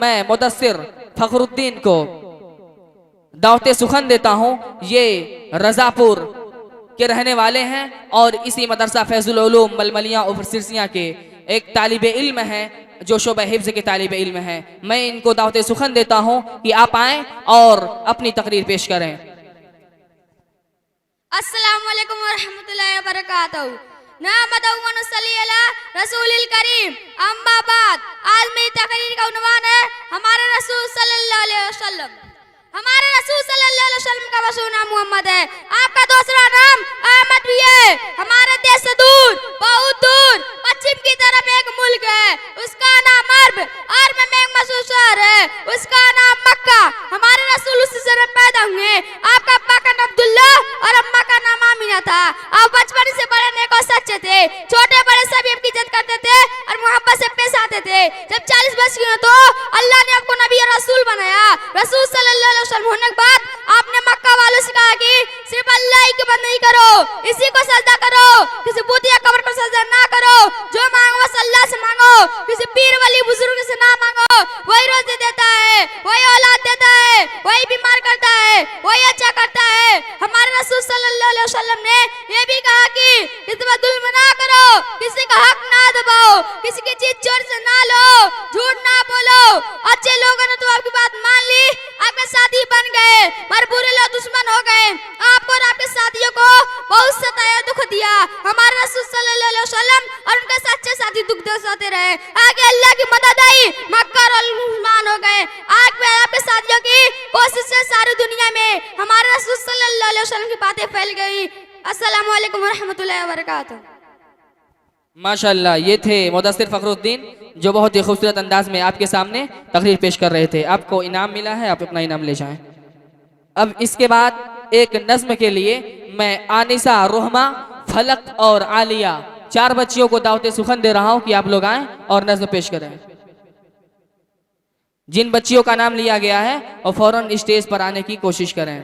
मैं मुदस्सिर फखरुद्दीन को दावते सुखन देता हूँ। ये रजापुर के रहने वाले हैं और इसी मदरसा फैजुल उलूम मलमलिया और सिरसिया के एक तालिबे इल्म हैं जो शोबा हिफ्ज़ के तालिबे इल्म हैं। मैं इनको दावते सुखन देता हूँ कि आप आएँ और अपनी तकरीर पेश करें। अस्सलामु अलैकुम वरहमतुल्लाहि वबरकातुहू। नहमदुहु व नुसल्ली अला रसूलिल करीम। अम्मा बाद, आज मेरी तकरीर का उन्वान है हमारे रसूल सल्लल्लाहु अलैहि वसल्लम। हमारे रसूल सल्लल्लाहु अलैहि वसल्लम का वसूल नाम मोहम्मद है। आपका दूसरा नाम अहमद भी है। हमारे देश से दूर, बहुत दूर पश्चिम की तरफ एक मुल्क है, उसका नाम अरब में एक मशहूर शहर है, उसका नाम मक्का। हमारे रसूल उसी शहर में पैदा हुए। आपका अब्बा का नाम अब्दुल्ला और अम्मा का नाम आमिना था। आप बचपन से बड़े नेक और सच्चे थे। छोटे बड़े सभी आपकी इज्जत करते थे और मोहब्बत से पेश आते थे। जब 40 वर्ष की हो तो अल्लाह ने आपको नबी और रसूल बनाया। रसूल सल्लल्लाहु अलैहि वसल्लम होने के बाद आपने मक्का वालों से कहा कि सिर्फ अल्लाह ही की बंदगी करो, इसी को सजदा करो, किसी बूत या कब्र को सजदा ना करो। जो मांगो बस अल्लाह से मांगो, किसी पीर वली बुजुर्ग से ना मांगो। वही रोज़ी देता है, वही औलाद देता है, वही बीमार करता है, वही अच्छा करता है। हमारे रसूल सल्लल्लाहु अलैहि वसल्लम ने ये भी कहा कि इस पर जुल्म ना करो, किसी का हक ना दबाओ, किसी की चीज चोरी से ना लो, झूठ ना बोलो। अच्छे लोगों ने तो आपकी बात मान ली, आपके साथी बन गए, पर बुरे लोग दुश्मन हो गए। आपको और आपके साथियों को बहुत सताया, दुख दिया। हमारे रसूल सल्लल्लाहु अलैहि वसल्लम और उनके सच्चे साथी दुख दर्शाते रहे। आगे अल्लाह की मदद आई, मक्का और मुसलमान हो गए। आगे आपके साथियों की कोशिश से सारी दुनिया में हमारे रसूल सल्लल्लाहु अलैहि वसल्लम की बातें फैल गई। अस्सलामु अलैकुम वरहमतुल्लाहि वबरकातुहू। माशाअल्लाह, ये थे मुदस्सिर फखरुद्दीन जो बहुत ही खूबसूरत अंदाज में आपके सामने तकरीर पेश कर रहे थे। आपको इनाम मिला है, आप अपना इनाम ले जाएं। अब इसके बाद एक नज्म के लिए मैं आनिसा, रोहमा, फलक और आलिया 4 बच्चियों को दावते सुखन दे रहा हूं कि आप लोग आएं और नज्म पेश करें। जिन बच्चियों का नाम लिया गया है और फौरन स्टेज पर आने की कोशिश करें।